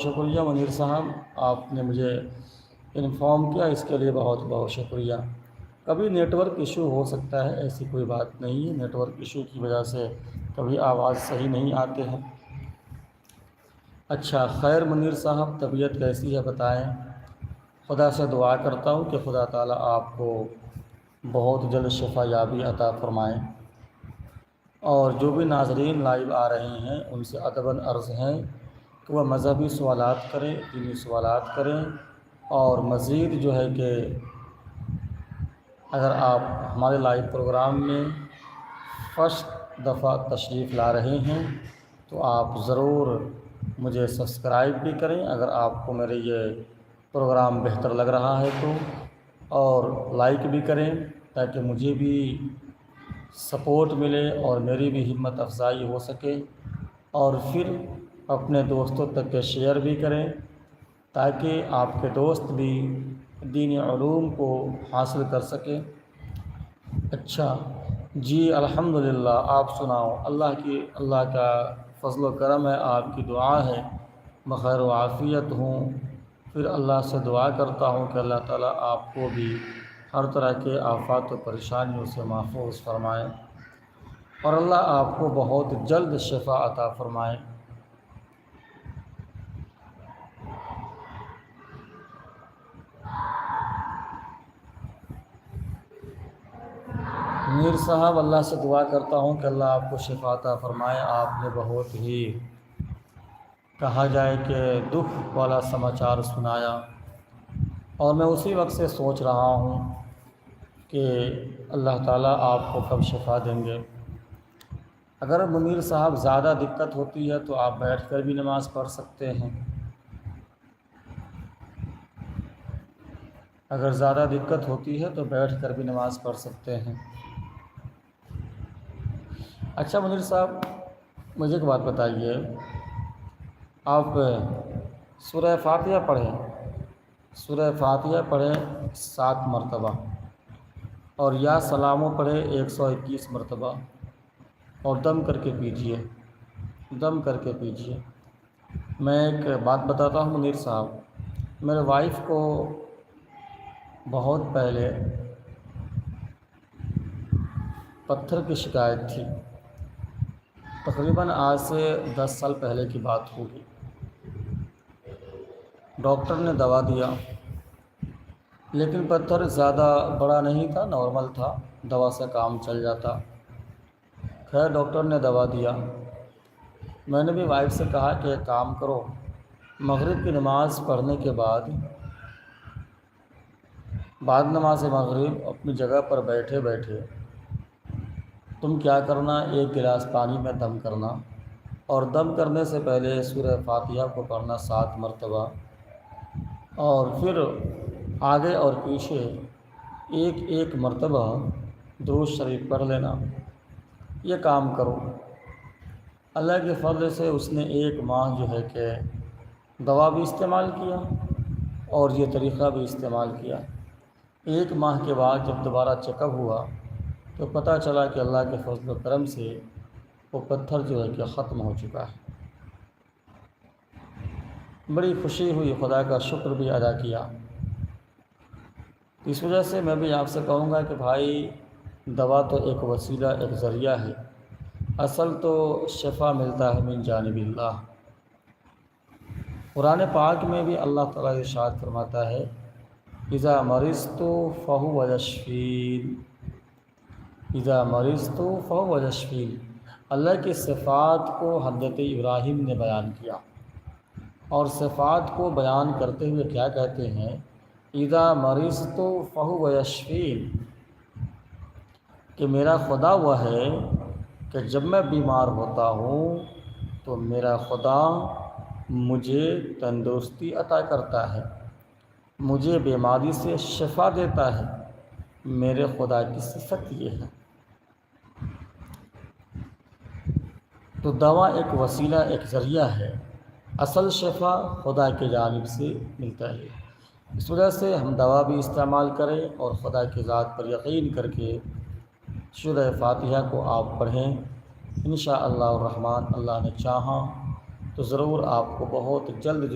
شکریہ منیر صاحب، آپ نے مجھے انفارم کیا، اس کے لیے بہت بہت شکریہ۔ کبھی نیٹ ورک ایشو ہو سکتا ہے، ایسی کوئی بات نہیں ہے، نیٹ ورک ایشو کی وجہ سے کبھی آواز صحیح نہیں آتے ہیں۔ اچھا، خیر منیر صاحب، طبیعت کیسی ہے بتائیں؟ خدا سے دعا کرتا ہوں کہ خدا تعالیٰ آپ کو بہت جلد شفا یابی عطا فرمائیں، اور جو بھی ناظرین لائیو آ رہے ہیں ان سے ادباً عرض ہے کہ وہ مذہبی سوالات کریں، دینی سوالات کریں، اور مزید جو ہے کہ اگر آپ ہمارے لائیو پروگرام میں فرسٹ دفعہ تشریف لا رہے ہیں تو آپ ضرور مجھے سبسکرائب بھی کریں اگر آپ کو میرے یہ پروگرام بہتر لگ رہا ہے تو، اور لائک بھی کریں تاکہ مجھے بھی سپورٹ ملے اور میری بھی ہمت افزائی ہو سکے، اور پھر اپنے دوستوں تک کے شیئر بھی کریں تاکہ آپ کے دوست بھی دینی علوم کو حاصل کر سکیں۔ اچھا جی، الحمدللہ، آپ سناؤ؟ اللہ کا فضل و کرم ہے، آپ کی دعا ہے، بخیر و عافیت ہوں۔ پھر اللہ سے دعا کرتا ہوں کہ اللہ تعالیٰ آپ کو بھی ہر طرح کے آفات و پریشانیوں سے محفوظ فرمائے، اور اللہ آپ کو بہت جلد شفا عطا فرمائے۔ میر صاحب، اللہ سے دعا کرتا ہوں کہ اللہ آپ کو شفا عطا فرمائے۔ آپ نے بہت ہی کہا جائے کہ دکھ والا سماچار سنایا، اور میں اسی وقت سے سوچ رہا ہوں کہ اللہ تعالیٰ آپ کو کب شفا دیں گے۔ اگر منیر صاحب زیادہ دقت ہوتی ہے تو آپ بیٹھ کر بھی نماز پڑھ سکتے ہیں، اگر زیادہ دقت ہوتی ہے تو بیٹھ کر بھی نماز پڑھ سکتے ہیں۔ اچھا منیر صاحب، مجھے ایک بات بتائیے، آپ سورہ فاتحہ پڑھیں، سورہ فاتحہ پڑھیں 7 مرتبہ، اور یا سلاموں پڑھیں 121 مرتبہ، اور دم کر کے پیجیے، دم کر کے پیجیے۔ میں ایک بات بتاتا ہوں منیر صاحب، میرے وائف کو بہت پہلے پتھر کی شکایت تھی، تقریباً آج سے 10 سال پہلے کی بات ہوگی۔ ڈاکٹر نے دوا دیا، لیکن پتھر زیادہ بڑا نہیں تھا، نارمل تھا، دوا سے کام چل جاتا۔ خیر ڈاکٹر نے دوا دیا، میں نے بھی وائف سے کہا کہ ایک کام کرو، مغرب کی نماز پڑھنے کے بعد نماز مغرب اپنی جگہ پر بیٹھے بیٹھے تم کیا کرنا، 1 گلاس پانی میں دم کرنا، اور دم کرنے سے پہلے سورہ فاتحہ کو پڑھنا 7 مرتبہ، اور پھر آگے اور پیچھے 1 مرتبہ درود شریف پڑھ لینا۔ یہ کام کرو، اللہ کے فضل سے اس نے 1 ماہ جو ہے کہ دوا بھی استعمال کیا اور یہ طریقہ بھی استعمال کیا۔ 1 ماہ کے بعد جب دوبارہ چیک اپ ہوا تو پتہ چلا کہ اللہ کے فضل و کرم سے وہ پتھر جو ہے کہ ختم ہو چکا ہے۔ بڑی خوشی ہوئی، خدا کا شکر بھی ادا کیا۔ اس وجہ سے میں بھی آپ سے کہوں گا کہ بھائی، دوا تو ایک وسیلہ، ایک ذریعہ ہے، اصل تو شفا ملتا ہے من جانب اللہ۔ قرآن پاک میں بھی اللہ تعالیٰ ارشاد فرماتا ہے، اذا مرضت فہو یشفین، اذا مرضت فہو یشفین۔ اللہ کی صفات کو حضرت ابراہیم نے بیان کیا، اور صفات کو بیان کرتے ہوئے کیا کہتے ہیں، اذا مرضت فہو یشفین، کہ میرا خدا وہ ہے کہ جب میں بیمار ہوتا ہوں تو میرا خدا مجھے تندرستی عطا کرتا ہے، مجھے بیماری سے شفا دیتا ہے، میرے خدا کی صفت یہ ہے۔ تو دوا ایک وسیلہ، ایک ذریعہ ہے، اصل شفا خدا کی جانب سے ملتا ہے۔ اس وجہ سے ہم دوا بھی استعمال کریں اور خدا کی ذات پر یقین کر کے سورہ فاتحہ کو آپ پڑھیں، انشاءاللہ الرحمن، اللہ نے چاہا تو ضرور آپ کو بہت جلد